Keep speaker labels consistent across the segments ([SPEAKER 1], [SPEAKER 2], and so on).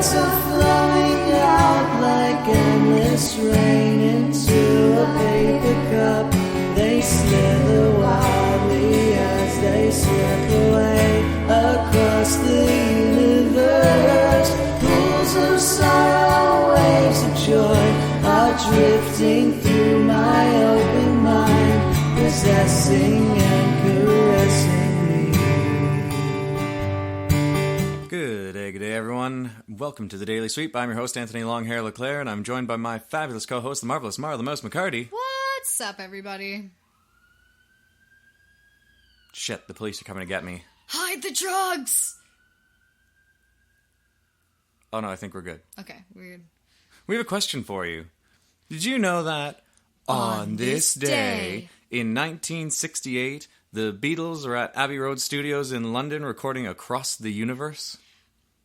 [SPEAKER 1] words are flowing out like endless rain into a paper cup. They slither wildly as they slip away across the universe. Pools of sorrow, waves of joy are drifting through my open mind, possessing and caressing me.
[SPEAKER 2] Good day, everyone. Welcome to the Daily Sweep. I'm your host, Anthony Longhair Leclair, and I'm joined by my fabulous co-host, the marvelous Marla McHardy.
[SPEAKER 3] What's up, everybody?
[SPEAKER 2] Shit, the police are coming to get me.
[SPEAKER 3] Hide the drugs!
[SPEAKER 2] Oh no, I think we're good.
[SPEAKER 3] Okay, weird.
[SPEAKER 2] We have a question for you. Did you know that on this day in 1968, the Beatles are at Abbey Road Studios in London recording Across the Universe?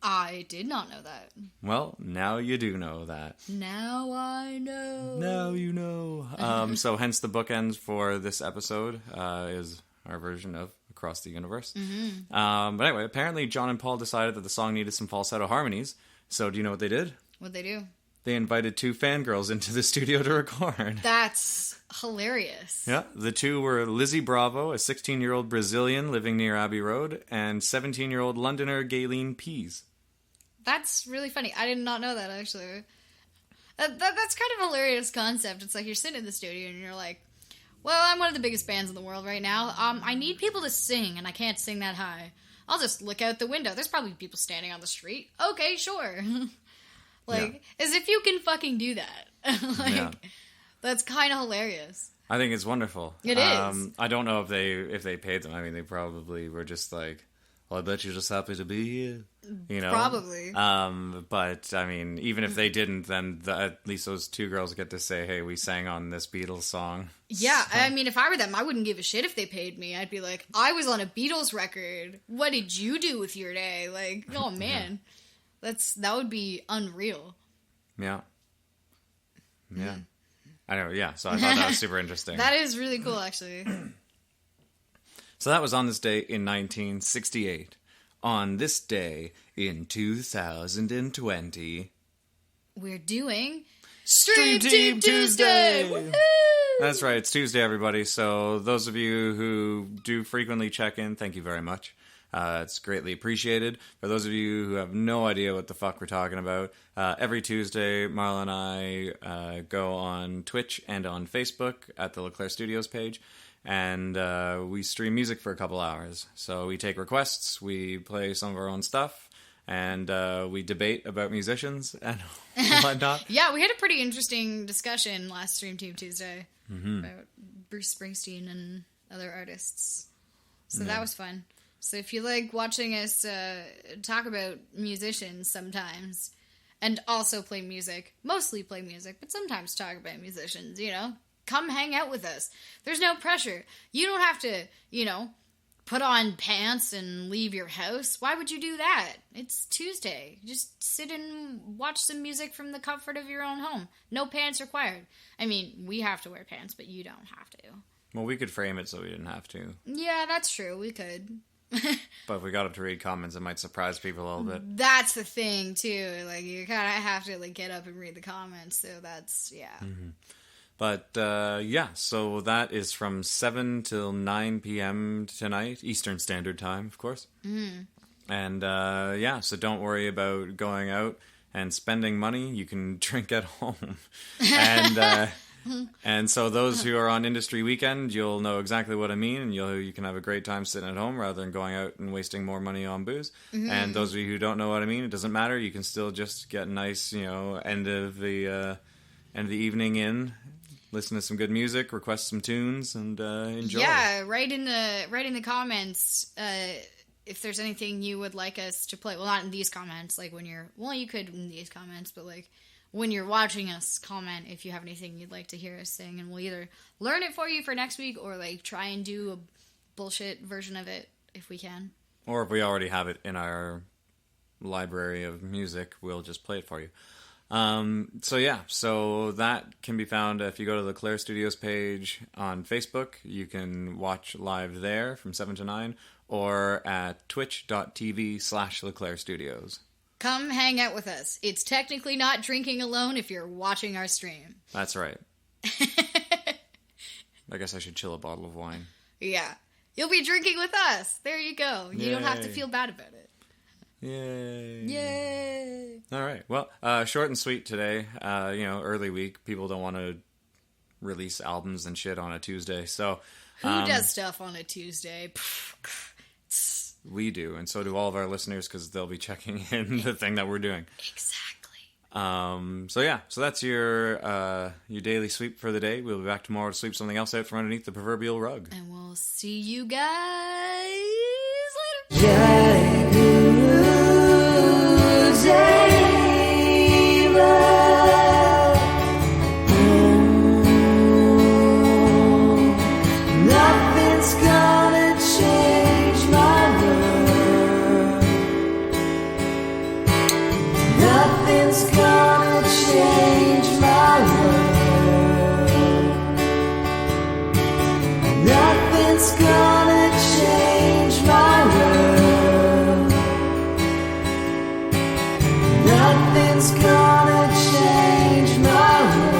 [SPEAKER 3] I did not know that.
[SPEAKER 2] Well, now you do know that.
[SPEAKER 3] Now I know.
[SPEAKER 2] Now you know. So hence the bookends for this episode is our version of Across the Universe. Mm-hmm. But anyway, apparently John and Paul decided that the song needed some falsetto harmonies. So do you know what they did?
[SPEAKER 3] What'd they do?
[SPEAKER 2] They invited two fangirls into the studio to record.
[SPEAKER 3] That's hilarious.
[SPEAKER 2] Yeah, the two were Lizzie Bravo, a 16-year-old Brazilian living near Abbey Road, and 17-year-old Londoner Gayleen Pease.
[SPEAKER 3] That's really funny. I did not know that, actually. That's kind of a hilarious concept. It's like you're sitting in the studio and you're like, well, I'm one of the biggest bands in the world right now. I need people to sing, and I can't sing that high. I'll just look out the window. There's probably people standing on the street. Okay, sure. As if you can fucking do that. That's kind of hilarious.
[SPEAKER 2] I think it's wonderful.
[SPEAKER 3] It is.
[SPEAKER 2] I don't know if they paid them. I mean, they probably were just like, well, I bet you're just happy to be here. You know?
[SPEAKER 3] Probably.
[SPEAKER 2] But, I mean, even if they didn't, then at least those two girls get to say, hey, we sang on this Beatles song.
[SPEAKER 3] Yeah, so. I mean, if I were them, I wouldn't give a shit if they paid me. I'd be like, I was on a Beatles record. What did you do with your day? Like, oh, man. That would be unreal.
[SPEAKER 2] Yeah. Yeah. I know, yeah. So I thought that was super interesting.
[SPEAKER 3] That is really cool, actually.
[SPEAKER 2] So that was on this day in 1968. On this day in 2020,
[SPEAKER 3] we're doing
[SPEAKER 2] Stream Team Tuesday!
[SPEAKER 3] Woo-hoo!
[SPEAKER 2] That's right, it's Tuesday, everybody. So those of you who do frequently check in, thank you very much. It's greatly appreciated. For those of you who have no idea what the fuck we're talking about, every Tuesday, Marla and I go on Twitch and on Facebook at the Leclair Studios page, and we stream music for a couple hours. So we take requests, we play some of our own stuff, and we debate about musicians and whatnot.
[SPEAKER 3] Yeah, we had a pretty interesting discussion last Stream Team Tuesday about Bruce Springsteen and other artists. So that was fun. So if you like watching us talk about musicians sometimes, and also play music, mostly play music, but sometimes talk about musicians, come hang out with us. There's no pressure. You don't have to, put on pants and leave your house. Why would you do that? It's Tuesday. Just sit and watch some music from the comfort of your own home. No pants required. I mean, we have to wear pants, but you don't have to.
[SPEAKER 2] Well, we could frame it so we didn't have to.
[SPEAKER 3] Yeah, that's true. We could.
[SPEAKER 2] But if we got up to read comments, it might surprise people a little bit.
[SPEAKER 3] That's the thing, too. Like, you kind of have to, get up and read the comments, so that's, yeah. Mm-hmm.
[SPEAKER 2] But, so that is from 7 till 9 p.m. tonight, Eastern Standard Time, of course. Mm-hmm. And, so don't worry about going out and spending money. You can drink at home. And, and so those who are on industry weekend, you'll know exactly what I mean, and you can have a great time sitting at home rather than going out and wasting more money on booze. Mm-hmm. And those of you who don't know what I mean, it doesn't matter. You can still just get a nice, end of the evening in, listen to some good music, request some tunes, and enjoy.
[SPEAKER 3] Yeah, write in the comments if there's anything you would like us to play. Well, not in these comments, you could in these comments, but when you're watching us, comment if you have anything you'd like to hear us sing, and we'll either learn it for you for next week or try and do a bullshit version of it if we can.
[SPEAKER 2] Or if we already have it in our library of music, we'll just play it for you. So that can be found if you go to the Leclair Studios page on Facebook. You can watch live there from 7 to 9, or at twitch.tv/Leclair Studios.
[SPEAKER 3] Come hang out with us. It's technically not drinking alone if you're watching our stream.
[SPEAKER 2] That's right. I guess I should chill a bottle of wine.
[SPEAKER 3] Yeah. You'll be drinking with us. There you go. You don't have to
[SPEAKER 2] Yay.
[SPEAKER 3] feel bad about it.
[SPEAKER 2] Yay.
[SPEAKER 3] Yay.
[SPEAKER 2] All right. Well, short and sweet today. Early week. People don't want to release albums and shit on a Tuesday. So
[SPEAKER 3] Who does stuff on a Tuesday?
[SPEAKER 2] we do, and so do all of our listeners because they'll be checking in the thing that we're doing.
[SPEAKER 3] Exactly.
[SPEAKER 2] So that's your daily sweep for the day. We'll be back tomorrow to sweep something else out from underneath the proverbial rug.
[SPEAKER 3] And we'll see you guys later.
[SPEAKER 1] Jai Guru Deva. Nothing's gonna change my world. Nothing's gonna change my world. Nothing's gonna change my world. Nothing's gonna change my world.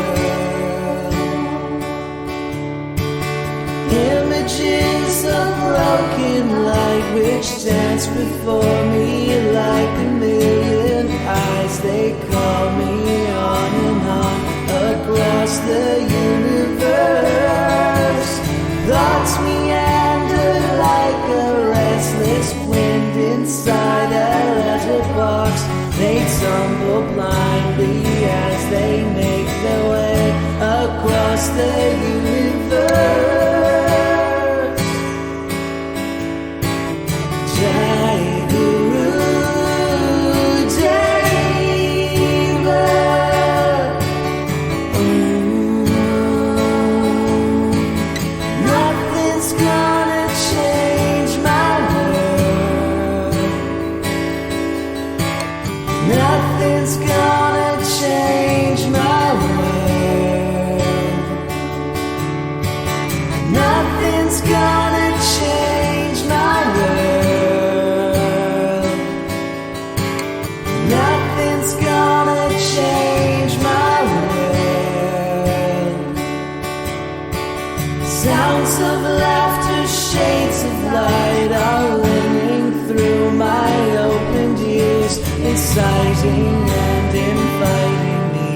[SPEAKER 1] Images of broken light which dance before me like a million eyes. They call me on and on across the universe. Thoughts meander like a restless wind inside a letterbox. They tumble blindly as they make their way across the universe. Jai Guru Deva. Nothing's gonna change my world. Nothing's gonna change my world. Nothing's gonna change my world. Nothing's gonna change my world. Sounds of laughter, shades of light are ringing through my opened ears, inciting and inviting me.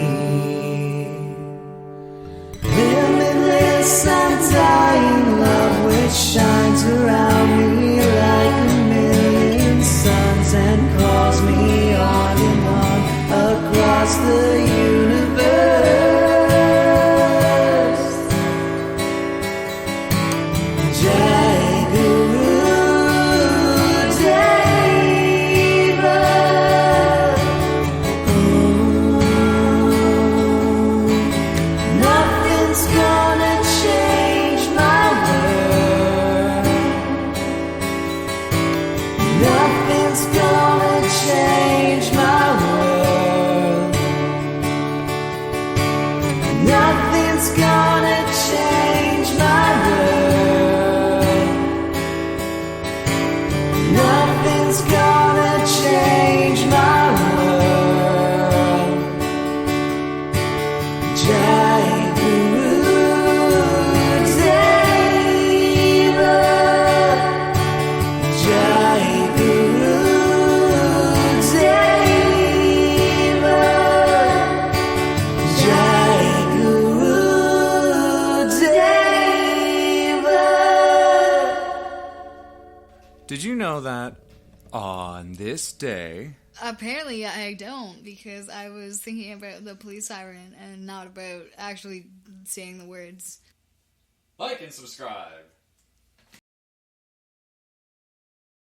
[SPEAKER 1] Limitless, undying love which shines around me like a million suns and calls me on and on across the universe. Jai Guru Deva. Nothing's gonna change my world. Nothing's gonna change my world. Nothing's gonna change my world. Nothing's gonna change my world. Jai Guru Deva. Jai Guru Deva. Jai Guru Deva.
[SPEAKER 2] Did you know that on this day...
[SPEAKER 3] Apparently I don't, because I was thinking about the police siren and not about actually saying the words.
[SPEAKER 2] Like and subscribe.